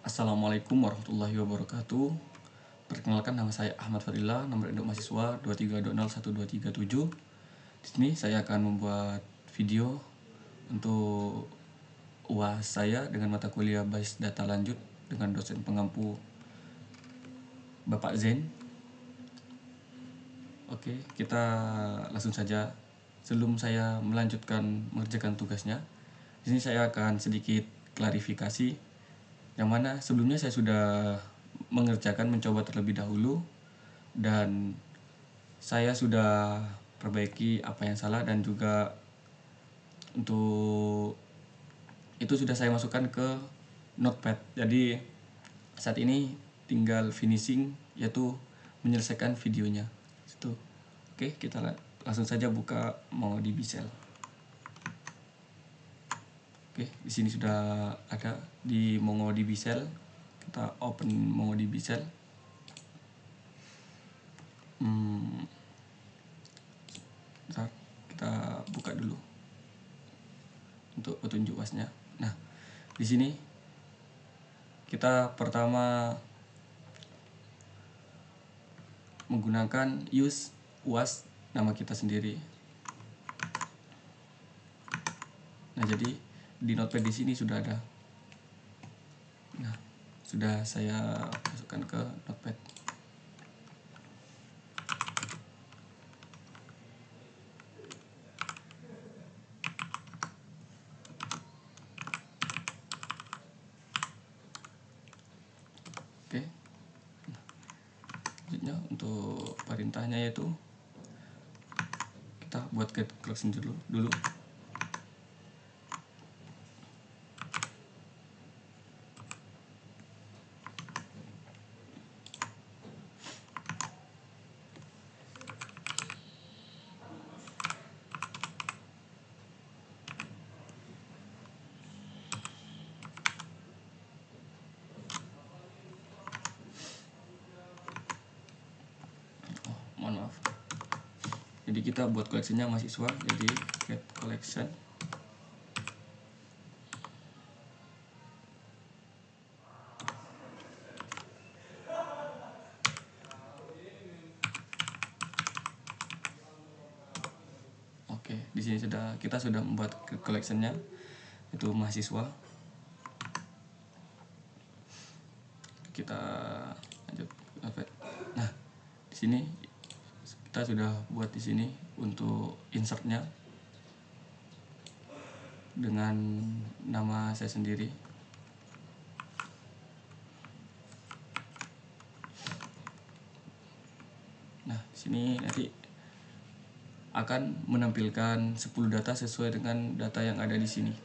Assalamualaikum warahmatullahi wabarakatuh. Perkenalkan, nama saya Ahmad Fadila, nomor induk mahasiswa 232012337. Di sini saya akan membuat video untuk UAS saya dengan mata kuliah Basis Data Lanjut dengan dosen pengampu Bapak Zain. Oke, kita langsung saja. Sebelum saya melanjutkan mengerjakan tugasnya, di sini saya akan sedikit klarifikasi, yang mana sebelumnya saya sudah mencoba terlebih dahulu, dan saya sudah perbaiki apa yang salah, dan juga untuk itu sudah saya masukkan ke notepad. Jadi saat ini tinggal finishing, yaitu menyelesaikan videonya itu. Oke, kita langsung saja buka MongoDB Shell. Oke, di sini sudah ada di MongoDB Shell. Kita open MongoDB Shell. Bentar, kita buka dulu untuk petunjuk UASnya. Nah, di sini kita pertama menggunakan use UAS nama kita sendiri. Nah, jadi di notepad di sini sudah ada. Nah, sudah saya masukkan ke notepad. Oke. Selanjutnya untuk perintahnya yaitu kita buat get collection dulu. Mohon maaf. Jadi kita buat koleksinya mahasiswa, jadi get collection. Oke, di sini kita sudah membuat collectionnya, itu mahasiswa. Kita lanjut. Nah, di sini kita sudah buat di sini untuk insertnya dengan nama saya sendiri. Nah, di sini nanti akan menampilkan 10 data sesuai dengan data yang ada di sini,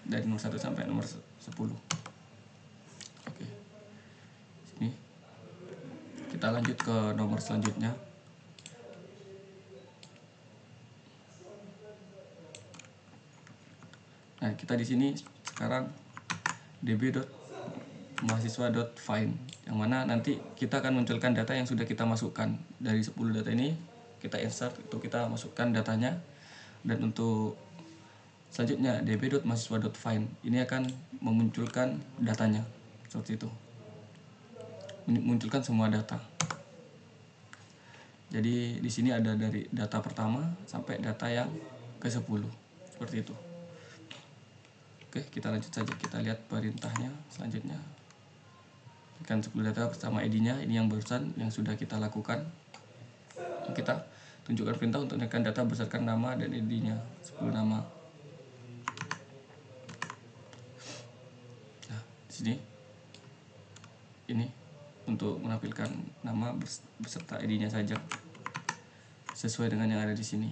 dari nomor 1 sampai nomor 10. Oke. Sini kita lanjut ke nomor selanjutnya. Nah, kita di sini sekarang db.mahasiswa.find, yang mana nanti kita akan munculkan data yang sudah kita masukkan. Dari 10 data ini kita insert, itu kita masukkan datanya. Dan untuk selanjutnya db.mahasiswa.find ini akan memunculkan datanya seperti itu, munculkan semua data. Jadi di sini ada dari data pertama sampai data yang ke-10 seperti itu. Oke, kita lanjut saja, kita lihat perintahnya selanjutnya. Kan 10 data bersama ID-nya, ini yang barusan yang sudah kita lakukan. Kita tunjukkan perintah untuk menaikkan data berdasarkan nama dan ID-nya, 10 nama. Nah, di sini ini untuk menampilkan nama beserta ID-nya saja sesuai dengan yang ada di sini.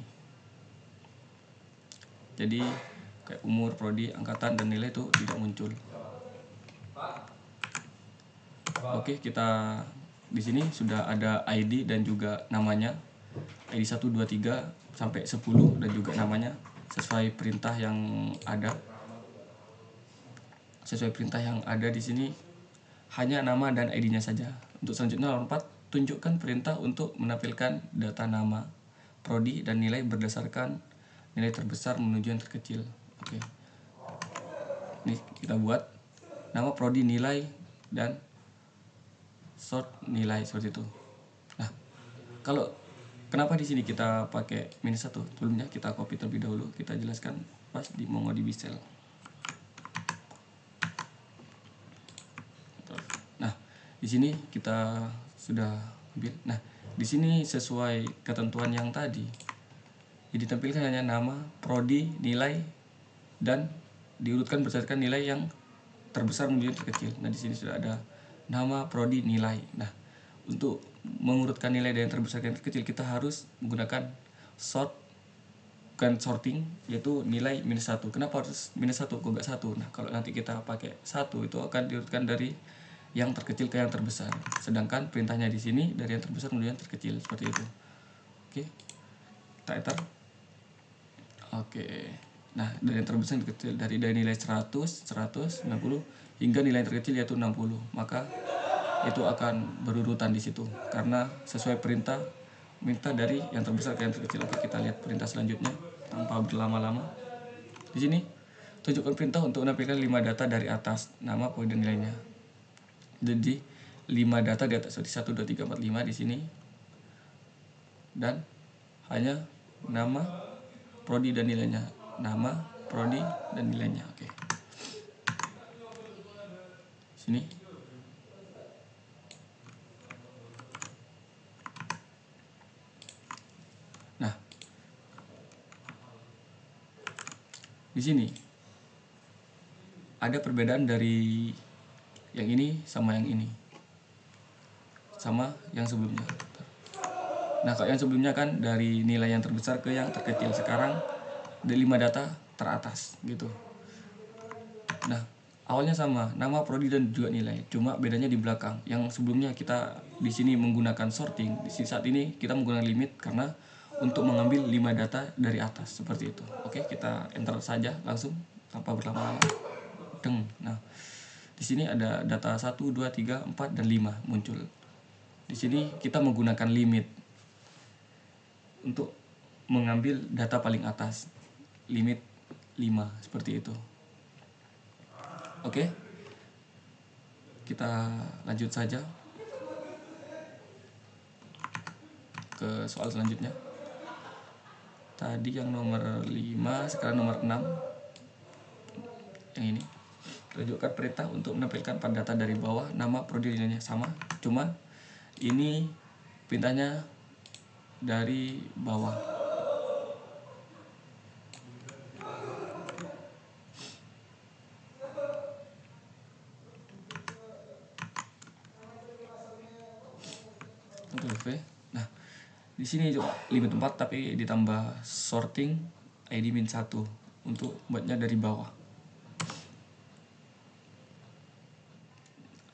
Jadi kayak umur, prodi, angkatan, dan nilai itu tidak muncul. Oke, kita di sini sudah ada ID dan juga namanya, ID 1, 2, 3 sampai 10, dan juga namanya sesuai perintah yang ada. Sesuai perintah yang ada di sini hanya nama dan ID-nya saja. Untuk selanjutnya nomor 4, tunjukkan perintah untuk menampilkan data nama, prodi, dan nilai berdasarkan nilai terbesar menuju yang terkecil. Oke. Ini kita buat nama, prodi, nilai, dan sort nilai seperti itu. Nah, kalau kenapa di sini kita pakai minus 1? Sebelumnya kita copy terlebih dahulu, kita jelaskan pas di MongoDB Shell. Nah, di sini kita sudah ambil. Nah, di sini sesuai ketentuan yang tadi, jadi ditampilkan hanya nama, prodi, nilai, dan diurutkan berdasarkan nilai yang terbesar menuju yang terkecil. Nah, di sini sudah ada nama, prodi, nilai. Nah, untuk mengurutkan nilai dari yang terbesar ke yang terkecil, kita harus menggunakan sort, bukan sorting, yaitu nilai minus 1. Kenapa harus minus 1? Kok nggak 1? Nah, kalau nanti kita pakai 1, itu akan diurutkan dari yang terkecil ke yang terbesar. Sedangkan perintahnya di sini dari yang terbesar menuju yang terkecil, seperti itu. Oke. Kita enter. Oke. Nah, dari yang terbesar yang terkecil, dari nilai 100, 100, 90 hingga nilai yang terkecil yaitu 60. Maka itu akan berurutan di situ karena sesuai perintah minta dari yang terbesar ke yang terkecil. Oke, kita lihat perintah selanjutnya tanpa berlama-lama. Di sini tunjukkan perintah untuk menampilkan 5 data dari atas, nama, poin, dan nilainya. Jadi 5 data di atas, jadi 1, 2, 3, 4, 5 di sini, dan hanya nama, prodi, dan nilainya. Nama, prodi, dan nilainya. Oke. Sini. Nah, di sini ada perbedaan dari yang ini sama yang ini, sama yang sebelumnya. Nah, kalau yang sebelumnya kan dari nilai yang terbesar ke yang terkecil, sekarang dari 5 data teratas gitu. Nah, awalnya sama, nama, prodi, dan juga nilai. Cuma bedanya di belakang. Yang sebelumnya kita di sini menggunakan sorting, di saat ini kita menggunakan limit karena untuk mengambil 5 data dari atas, seperti itu. Oke, kita enter saja langsung tanpa berlama-lama. Nah, di sini ada data 1, 2, 3, 4, dan 5 muncul. Di sini kita menggunakan limit untuk mengambil data paling atas, limit 5, seperti itu. Oke, kita lanjut saja ke soal selanjutnya. Tadi yang nomor 5, sekarang nomor 6. Yang ini tunjukkan perintah untuk menampilkan 4 data dari bawah, nama, prodi, nilainya. Sama, cuma ini perintahnya dari bawah. Ctrl V. Nah, di sini juga limit 4 tapi ditambah sorting ID min 1 untuk buatnya dari bawah.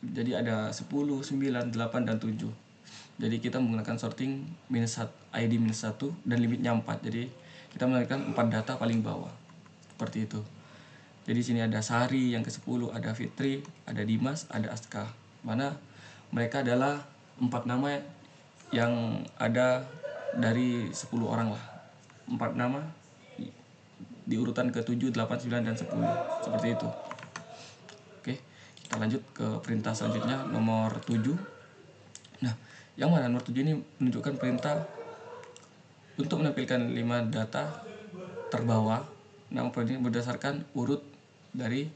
Jadi ada 10, 9, 8, dan 7. Jadi kita menggunakan sorting minus ID minus 1 dan limitnya 4. Jadi kita menggunakan 4 data paling bawah. Seperti itu. Jadi sini ada Sari yang ke-10, ada Fitri, ada Dimas, ada Aska. Mana mereka adalah 4 nama yang ada dari 10 orang lah. 4 nama di urutan ke-7, 8, 9, dan 10. Seperti itu. Oke, kita lanjut ke perintah selanjutnya, nomor 7. Nah, yang mana nomor 7 ini menunjukkan perintah untuk menampilkan 5 data terbawah, nama prodi berdasarkan urut dari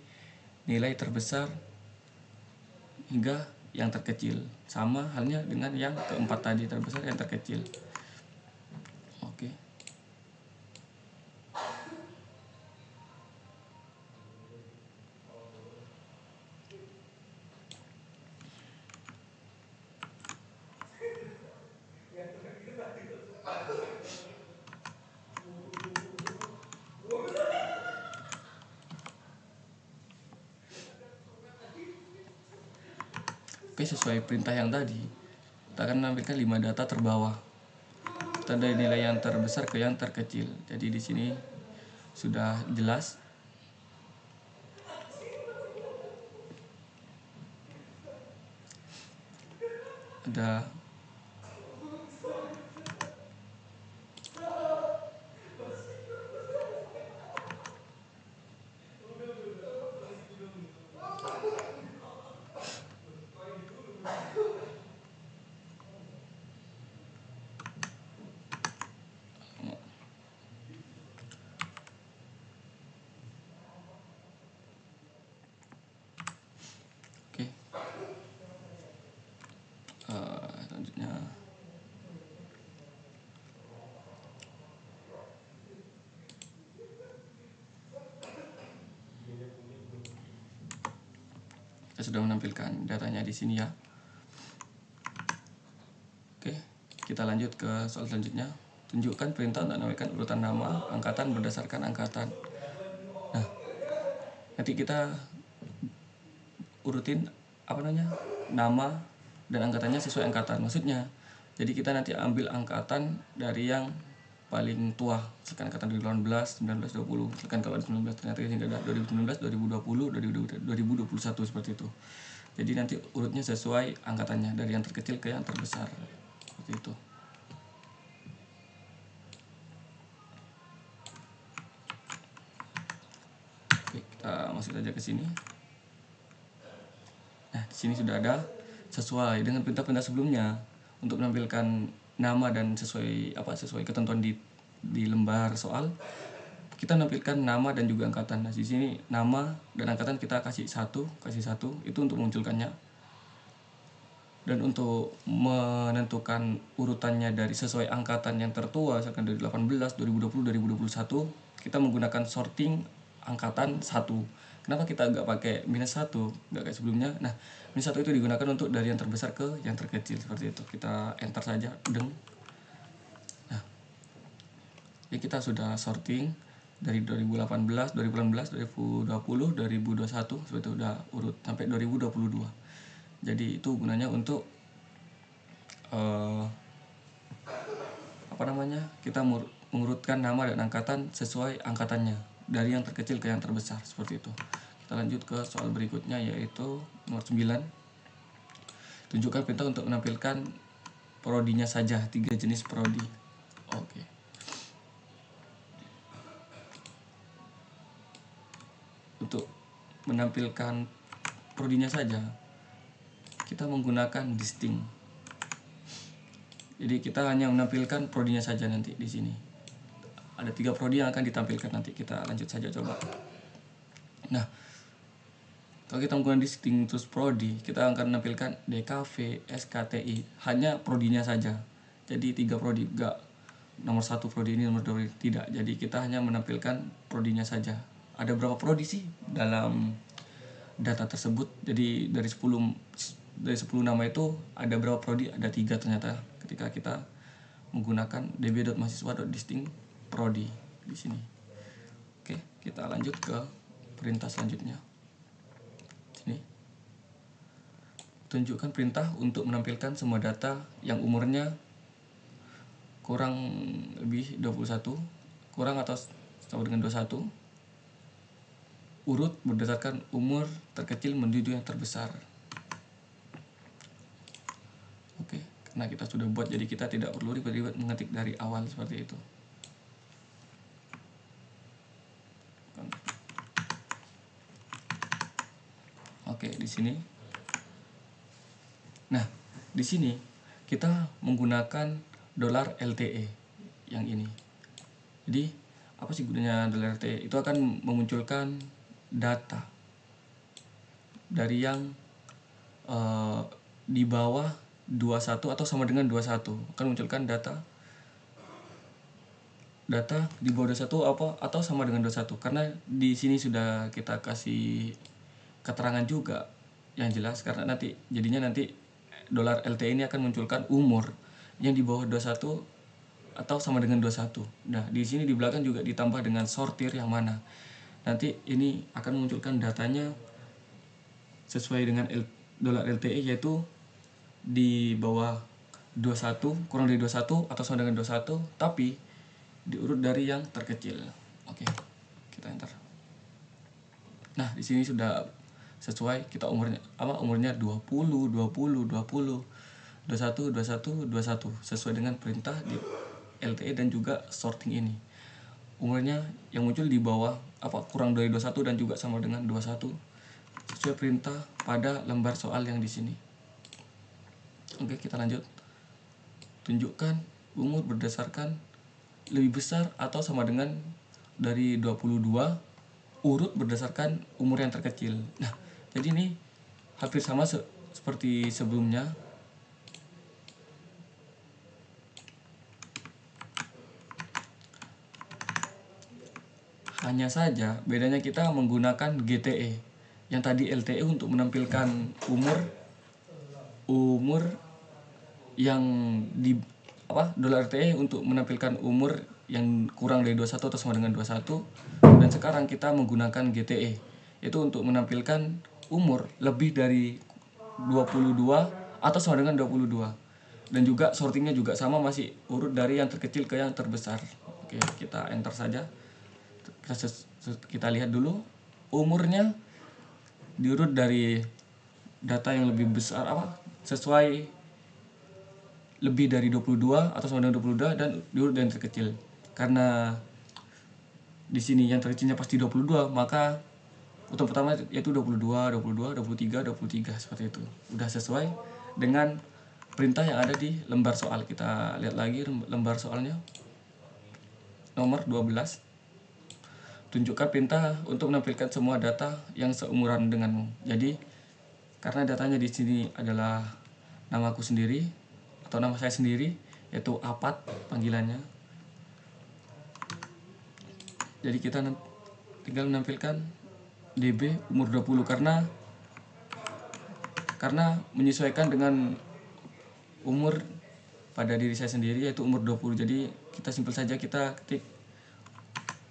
nilai terbesar hingga yang terkecil. Sama halnya dengan yang keempat tadi, terbesar yang terkecil. Oke. Oke, sesuai perintah yang tadi, kita akan menampilkan 5 data terbawah. Kita dari nilai yang terbesar ke yang terkecil. Jadi di sini sudah jelas. Ada selanjutnya. Kita sudah menampilkan datanya di sini ya. Oke, kita lanjut ke soal selanjutnya. Tunjukkan perintah untuk menampilkan urutan nama angkatan berdasarkan angkatan. Nah, nanti kita urutin nama dan angkatannya sesuai angkatan. Maksudnya, jadi kita nanti ambil angkatan dari yang paling tua, misalkan angkatan 2018, 19, 20. Misalkan kalau 19 ternyata hingga 2019, 2020, 2021 seperti itu. Jadi nanti urutnya sesuai angkatannya dari yang terkecil ke yang terbesar. Seperti itu. Oke, kita masuk saja ke sini. Nah, di sini sudah ada sesuai dengan perintah-perintah sebelumnya untuk menampilkan nama dan sesuai ketentuan di lembar soal. Kita menampilkan nama dan juga angkatan. Nah, di sini nama dan angkatan kita kasih satu itu untuk memunculkannya. Dan untuk menentukan urutannya dari sesuai angkatan yang tertua, misalkan dari 18, 2020, 2021, kita menggunakan sorting angkatan 1. Kenapa kita nggak pakai -1, nggak kayak sebelumnya? Nah, -1 itu digunakan untuk dari yang terbesar ke yang terkecil, seperti itu. Kita enter saja, Nah, jadi kita sudah sorting dari 2018, 2019, 2020, 2021, seperti itu, udah urut sampai 2022. Jadi itu gunanya untuk kita mengurutkan nama dan angkatan sesuai angkatannya dari yang terkecil ke yang terbesar, seperti itu. Kita lanjut ke soal berikutnya, yaitu nomor 9. Tunjukkan perintah untuk menampilkan prodinya saja, 3 jenis prodi. Oke. Untuk menampilkan prodinya saja, kita menggunakan distinct. Jadi kita hanya menampilkan prodinya saja nanti di sini. Ada 3 prodi yang akan ditampilkan nanti. Kita lanjut saja coba. Nah, kalau kita menggunakan distinctus prodi, kita akan menampilkan DKV, SKTI, hanya prodinya saja. Jadi 3 prodi, enggak nomor 1 prodi ini, nomor 2 tidak. Jadi kita hanya menampilkan prodinya saja. Ada berapa prodi sih dalam data tersebut? Jadi dari 10 nama itu ada berapa prodi? Ada 3 ternyata. Ketika kita menggunakan db.mahasiswa.distinct prodi di sini. Oke, kita lanjut ke perintah selanjutnya. Sini. Tunjukkan perintah untuk menampilkan semua data yang umurnya kurang lebih 21, kurang atau sama dengan 21. Urut berdasarkan umur terkecil menuju yang terbesar. Oke, karena kita sudah buat, jadi kita tidak perlu ribet-ribet mengetik dari awal seperti itu. Oke, di sini. Nah, di sini kita menggunakan $LTE yang ini. Jadi, apa sih gunanya $LTE? Itu akan memunculkan data dari yang di bawah 21 atau sama dengan 21. Akan munculkan data di bawah 21 atau sama dengan 21. Karena di sini sudah kita kasih keterangan juga yang jelas, karena nanti $LTE ini akan munculkan umur yang di bawah 21 atau sama dengan 21. Nah, di sini di belakang juga ditambah dengan sortir yang mana. Nanti ini akan memunculkan datanya sesuai dengan $LTE, yaitu di bawah 21, kurang dari 21 atau sama dengan 21, tapi diurut dari yang terkecil. Oke, kita enter. Nah, di sini sudah sesuai, kita umurnya 20, 20, 20, 21, 21, 21 sesuai dengan perintah di LTE dan juga sorting ini. Umurnya yang muncul di bawah kurang dari 21 dan juga sama dengan 21 sesuai perintah pada lembar soal yang di sini. Oke, kita lanjut. Tunjukkan umur berdasarkan lebih besar atau sama dengan dari 22, urut berdasarkan umur yang terkecil. Nah, jadi ini hampir sama seperti sebelumnya. Hanya saja bedanya kita menggunakan GTE. Yang tadi LTE untuk menampilkan umur yang di dolar RTE untuk menampilkan umur yang kurang dari 21 atau sama dengan 21. Dan sekarang kita menggunakan GTE, itu untuk menampilkan umur lebih dari 22 atau sama dengan 22. Dan juga sortingnya juga sama, masih urut dari yang terkecil ke yang terbesar. Oke, kita enter saja. Kita lihat dulu umurnya diurut dari data yang lebih besar sesuai lebih dari 22 atau sama dengan 22 dan diurut dari yang terkecil. Karena di sini yang terkecilnya pasti 22, maka urutan pertama yaitu 22, 23 seperti itu. Udah sesuai dengan perintah yang ada di lembar soal. Kita lihat lagi lembar soalnya. Nomor 12. Tunjukkan perintah untuk menampilkan semua data yang seumuran denganmu. Jadi karena datanya di sini adalah namaku sendiri atau nama saya sendiri, yaitu Apat panggilannya. Jadi kita tinggal menampilkan DB umur 20 karena menyesuaikan dengan umur pada diri saya sendiri, yaitu umur 20. Jadi kita simpel saja, kita ketik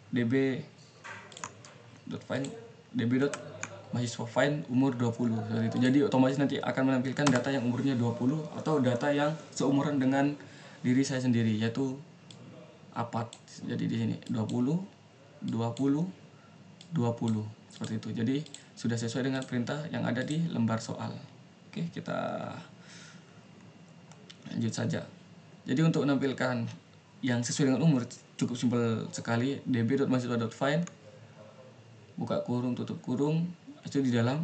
db.mahasiswa find umur 20 seperti itu. Jadi otomatis nanti akan menampilkan data yang umurnya 20 atau data yang seumuran dengan diri saya sendiri, yaitu Apat. Jadi di sini 20 seperti itu. Jadi sudah sesuai dengan perintah yang ada di lembar soal. Oke, kita lanjut saja. Jadi untuk menampilkan yang sesuai dengan umur cukup simpel sekali. db.mahasiswa.find buka kurung tutup kurung, itu di dalam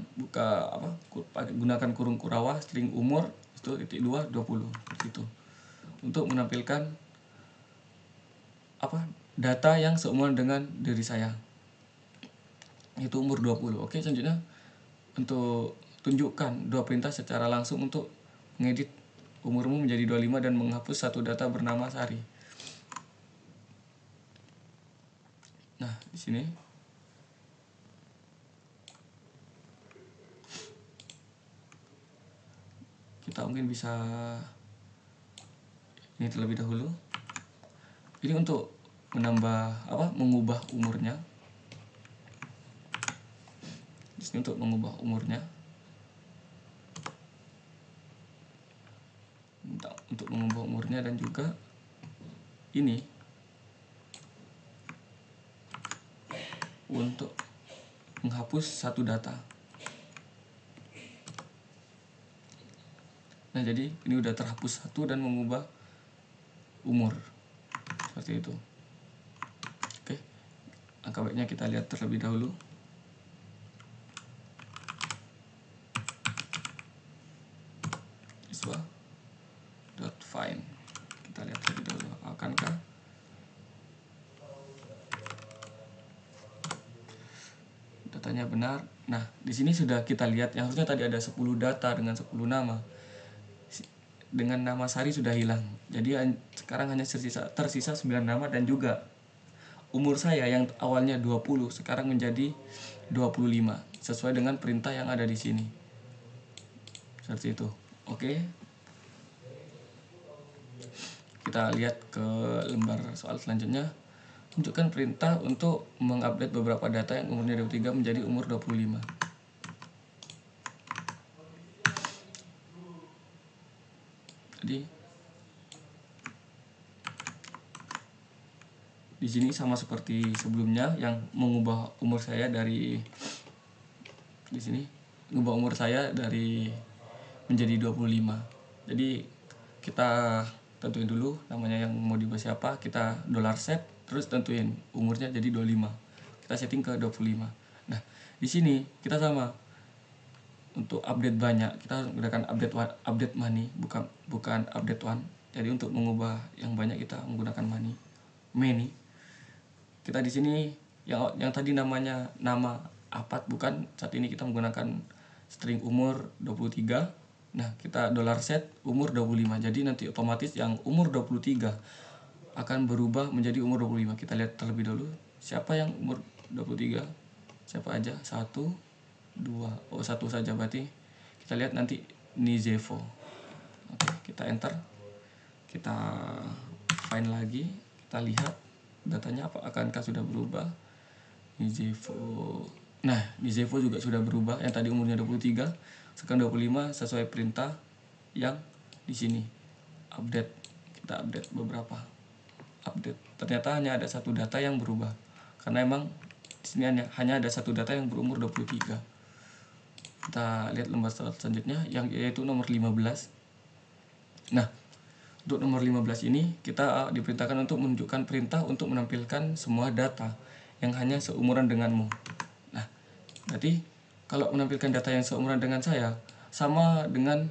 gunakan kurung Kurawah string umur itu .2 20 seperti itu. Untuk menampilkan data yang seumuran dengan diri saya, itu umur 20. Oke, selanjutnya untuk tunjukkan dua perintah secara langsung untuk mengedit umurmu menjadi 25 dan menghapus satu data bernama Sari. Nah, di sini kita mungkin bisa ini terlebih dahulu. Ini untuk mengubah umurnya. Di sini untuk mengubah umurnya. Untuk mengubah umurnya dan juga ini untuk menghapus satu data. Nah, jadi ini udah terhapus satu dan mengubah umur seperti itu. Oke, langkah baiknya kita lihat terlebih dahulu. Find, kita lihat terlebih dahulu, akankah datanya benar. Nah, di sini sudah kita lihat yang harusnya tadi ada 10 data dengan 10 nama. Dengan nama Sari sudah hilang. Jadi sekarang hanya tersisa 9 nama dan juga umur saya yang awalnya 20 sekarang menjadi 25 sesuai dengan perintah yang ada di sini. Seperti itu. Oke. Kita lihat ke lembar soal selanjutnya. Tunjukkan perintah untuk mengupdate beberapa data yang umurnya 23 menjadi umur 25. Jadi di sini sama seperti sebelumnya yang mengubah umur saya dari di sini, mengubah umur saya dari menjadi 25. Jadi kita tentuin dulu namanya yang mau diubah siapa, kita $set, terus tentuin umurnya jadi 25. Kita setting ke 25. Nah, di sini kita sama untuk update banyak, kita menggunakan update money, bukan update one. Jadi untuk mengubah yang banyak kita menggunakan many. Kita di sini yang tadi nama Apat, bukan, saat ini kita menggunakan string umur 23. Nah, kita $set umur 25. Jadi nanti otomatis yang umur 23 akan berubah menjadi umur 25. Kita lihat terlebih dahulu siapa yang umur 23. Siapa aja? 1, 2. Oh, 1 saja berarti. Kita lihat nanti Nizevo. Oke, kita enter. Kita find lagi. Kita lihat datanya akankah sudah berubah. Nizevo. Nah, Nizevo juga sudah berubah. Yang tadi umurnya 23, sekarang 25 sesuai perintah yang di sini. Update. Kita update beberapa. Update. Ternyata hanya ada satu data yang berubah. Karena emang di sini hanya ada satu data yang berumur 23. Kita lihat lembar selanjutnya yang yaitu nomor 15. Nah, untuk nomor 15 ini kita diperintahkan untuk menunjukkan perintah untuk menampilkan semua data yang hanya seumuran denganmu. Nah, berarti kalau menampilkan data yang seumuran dengan saya sama dengan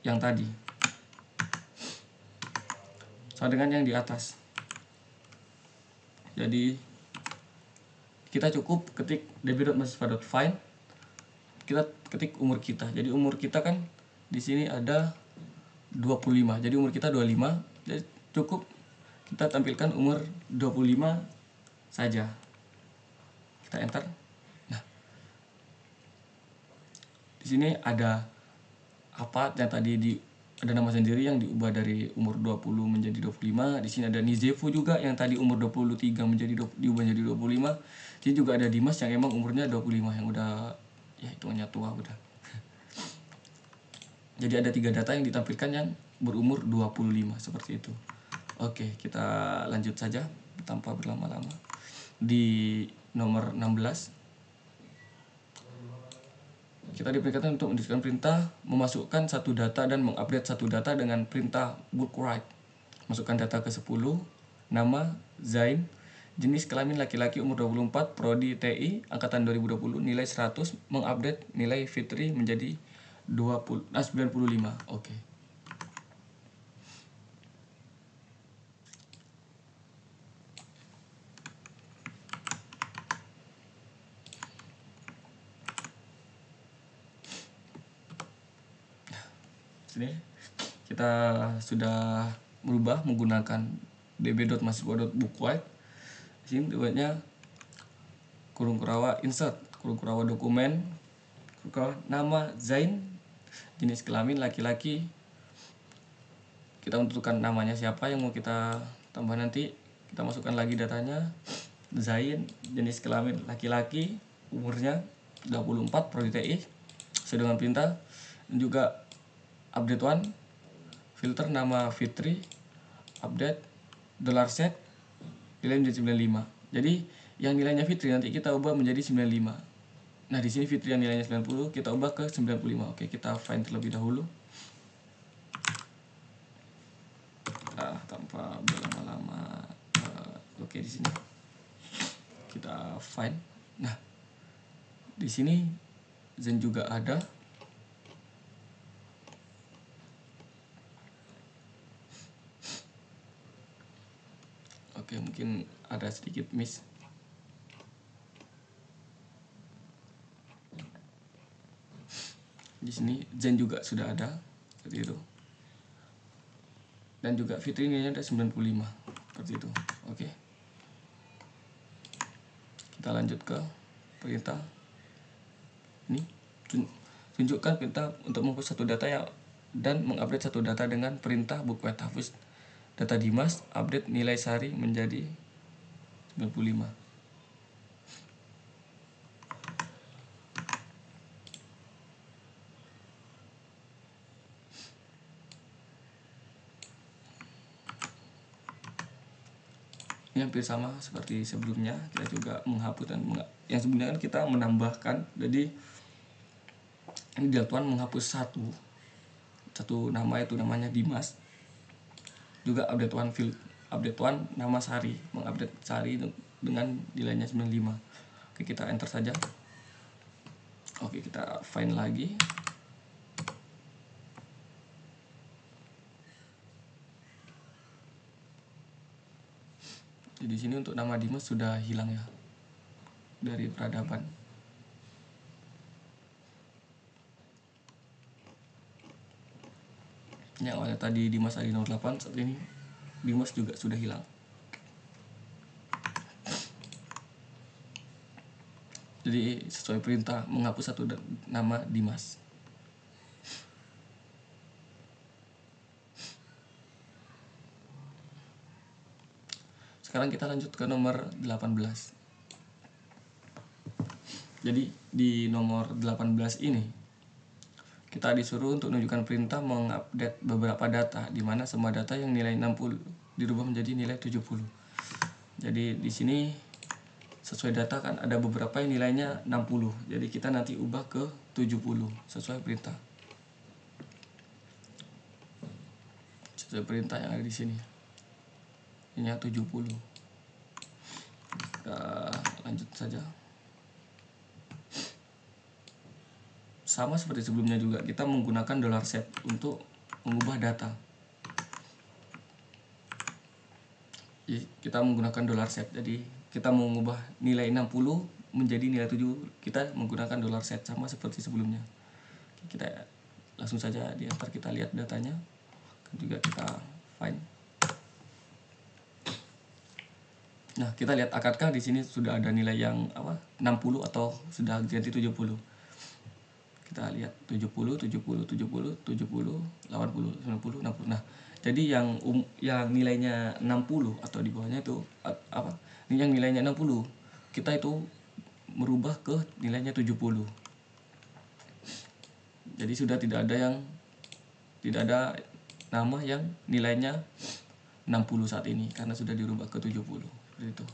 yang tadi. Sama dengan yang di atas. Jadi kita cukup ketik db.mahasiswa.find, kita ketik umur kita. Jadi umur kita kan di sini ada 25. Jadi umur kita 25. Jadi cukup kita tampilkan umur 25 saja. Kita enter. Nah, di sini ada apa yang tadi ada nama sendiri yang diubah dari umur 20 menjadi 25. Di sini ada Nizevo juga yang tadi umur 23 diubah menjadi 25. Di sini juga ada Dimas yang emang umurnya 25 yang udah ya hitungannya tua udah. Jadi ada 3 data yang ditampilkan yang berumur 25 seperti itu. Oke, kita lanjut saja tanpa berlama-lama. Di nomor 16 kita diperintahkan untuk mendiskusikan perintah memasukkan satu data dan mengupdate satu data dengan perintah book write. Masukkan data ke 10, nama Zain, jenis kelamin laki-laki, umur 24, prodi TI, angkatan 2020, nilai 100, mengupdate nilai Fitri menjadi 95. Oke. Sini kita sudah merubah menggunakan db.mahasiswa.bookwrite. Di sini buatnya kurung kurawa insert, kurung kurawa dokumen, kurung kurawa nama Zain, jenis kelamin laki-laki. Kita tentukan namanya siapa yang mau kita tambah nanti. Kita masukkan lagi datanya. Zain, jenis kelamin laki-laki, umurnya 24, prodi TI, sesuai dengan perintah. Dan juga update one, filter nama Fitri, update $set, nilai menjadi 95. Jadi yang nilainya Fitri nanti kita ubah menjadi 95. Nah, di sini Fitri yang nilainya 90 kita ubah ke 95. Oke, kita find terlebih dahulu. Tanpa berlama-lama. Oke, di sini kita find. Nah, di sini Zen juga ada. Oke, mungkin ada sedikit miss. Di sini Zen juga sudah ada seperti itu. Dan juga Fitri ini ada 95 seperti itu. Oke. Kita lanjut ke perintah. Ini tunjukkan perintah untuk menghapus satu data dan mengupdate satu data dengan perintah book write. Hapus data Dimas, update nilai Sari menjadi 95. Ini hampir sama seperti sebelumnya. Kita juga menghapus dan yang sebelumnya kan kita menambahkan. Jadi ini dilakukan menghapus satu nama, itu namanya Dimas. Juga update one nama Sari, mengupdate Sari dengan nilainya 95. Oke, kita enter saja. Oke, kita find lagi. Jadi di sini untuk nama Dimas sudah hilang ya dari peradaban. Yang awalnya tadi Dimas ID nomor 8, saat ini Dimas juga sudah hilang. Jadi sesuai perintah menghapus satu nama Dimas. Sekarang kita lanjut ke nomor 18. Jadi di nomor 18 ini kita disuruh untuk menunjukkan perintah mengupdate beberapa data, di mana semua data yang nilai 60 dirubah menjadi nilai 70. Jadi di sini sesuai data kan ada beberapa yang nilainya 60. Jadi kita nanti ubah ke 70 sesuai perintah. Sesuai perintah yang ada di sini. Ini 70. Kita lanjut saja. Sama seperti sebelumnya juga, kita menggunakan $set untuk mengubah data. Kita menggunakan $set. Jadi kita mau mengubah nilai 60 menjadi nilai 7, kita menggunakan $set sama seperti sebelumnya. Kita langsung saja di enter, kita lihat datanya. Dan juga kita find. Nah, kita lihat akankah di sini sudah ada nilai yang 60 atau sudah ganti 70. Kita lihat 70, 70, 70, 70, 80, 90, 60. Nah, jadi yang nilainya 60 atau di bawahnya itu Ini yang nilainya 60, kita itu merubah ke nilainya 70. Jadi sudah tidak ada nama yang nilainya 60 saat ini karena sudah dirubah ke 70. Seperti itu.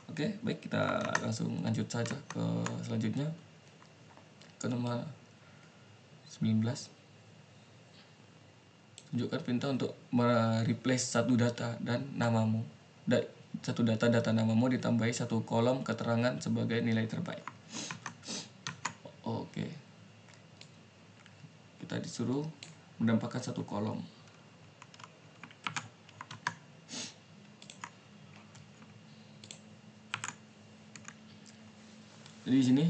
Oke, baik, kita langsung lanjut saja ke selanjutnya. Ke nomor 19. Tunjukkan perintah untuk mereplace satu data dan namamu. Satu data namamu ditambahi satu kolom keterangan sebagai nilai terbaik. Oke. Kita disuruh menambahkan satu kolom. Jadi di sini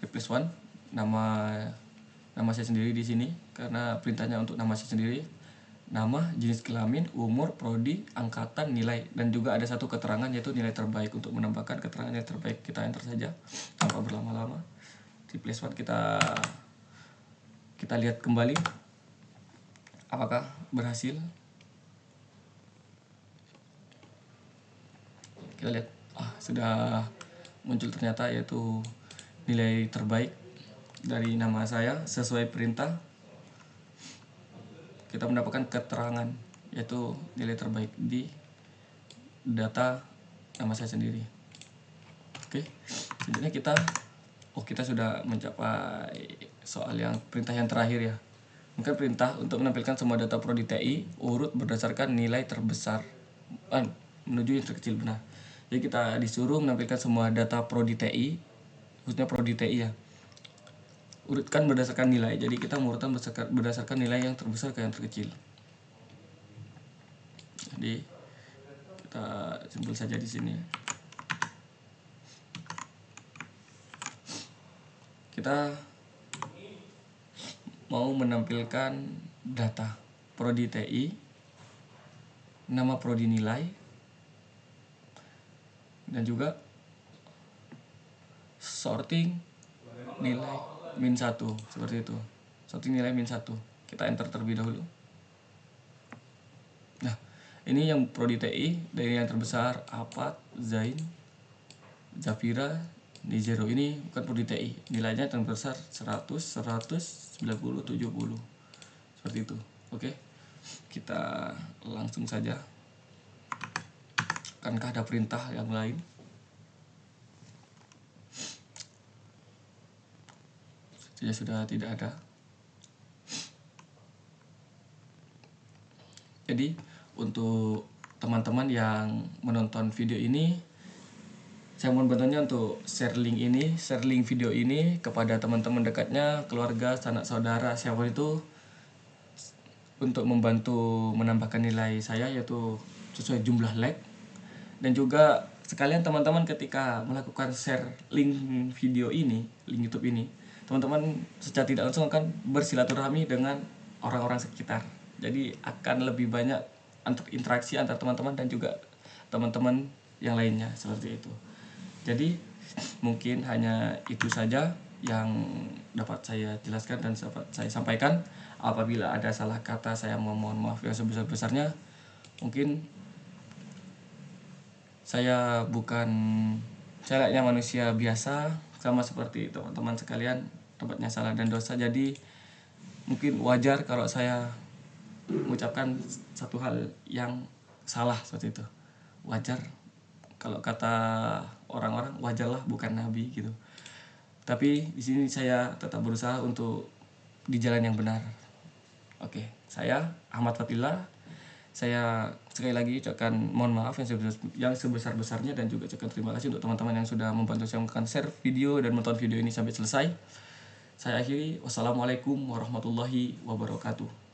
replace one, nama saya sendiri di sini karena perintahnya untuk nama saya sendiri, nama, jenis kelamin, umur, prodi, angkatan, nilai, dan juga ada satu keterangan yaitu nilai terbaik. Untuk menambahkan keterangan nilai terbaik kita enter saja tanpa berlama-lama. Replace one, kita lihat kembali apakah berhasil. Kita lihat sudah muncul ternyata yaitu nilai terbaik dari nama saya sesuai perintah. Kita mendapatkan keterangan yaitu nilai terbaik di data nama saya sendiri. Oke, selanjutnya kita sudah mencapai soal yang perintah yang terakhir ya. Mungkin perintah untuk menampilkan semua data prodi TI urut berdasarkan nilai terbesar menuju yang terkecil, benar. Jadi kita disuruh menampilkan semua data prodi TI, khususnya prodi TI ya, urutkan berdasarkan nilai. Jadi kita mengurutkan berdasarkan nilai yang terbesar ke yang terkecil. Jadi kita simpul saja di sini. Kita mau menampilkan data prodi TI, nama prodi nilai, dan juga sorting nilai -1, seperti itu. Sorting nilai -1. Kita enter terlebih dahulu. Nah, ini yang prodi TI dari yang terbesar Apad, Zain, Zafira, Nizero. Ini bukan prodi TI. Nilainya yang terbesar 100, 100, 90, 70. Seperti itu. Oke. Kita langsung saja. Akankah ada perintah yang lain? Sudah tidak ada. Jadi untuk teman-teman yang menonton video ini, saya mohon bantuannya untuk share link video ini kepada teman-teman dekatnya, keluarga, sanak saudara, siapa itu, untuk membantu menambahkan nilai saya yaitu sesuai jumlah like. Dan juga sekalian teman-teman ketika melakukan share link video ini, link YouTube ini, teman-teman secara tidak langsung akan bersilaturahmi dengan orang-orang sekitar. Jadi akan lebih banyak interaksi antar teman-teman dan juga teman-teman yang lainnya, seperti itu. Jadi Mungkin hanya itu saja yang dapat saya jelaskan dan dapat saya sampaikan. Apabila ada salah kata, saya mohon maaf yang sebesar-besarnya. Mungkin saya layaknya manusia biasa, sama seperti teman-teman sekalian, tempatnya salah dan dosa. Jadi mungkin wajar kalau saya mengucapkan satu hal yang salah seperti itu. Wajar, kalau kata orang-orang wajarlah, bukan nabi gitu. Tapi di sini saya tetap berusaha untuk di jalan yang benar. Oke, saya Ahmad Fatillah. Saya sekali lagi ucapkan mohon maaf yang sebesar-besarnya, dan juga ucapkan terima kasih untuk teman-teman yang sudah membantu saya melakukan share video dan menonton video ini sampai selesai. Saya akhiri, wassalamualaikum warahmatullahi wabarakatuh.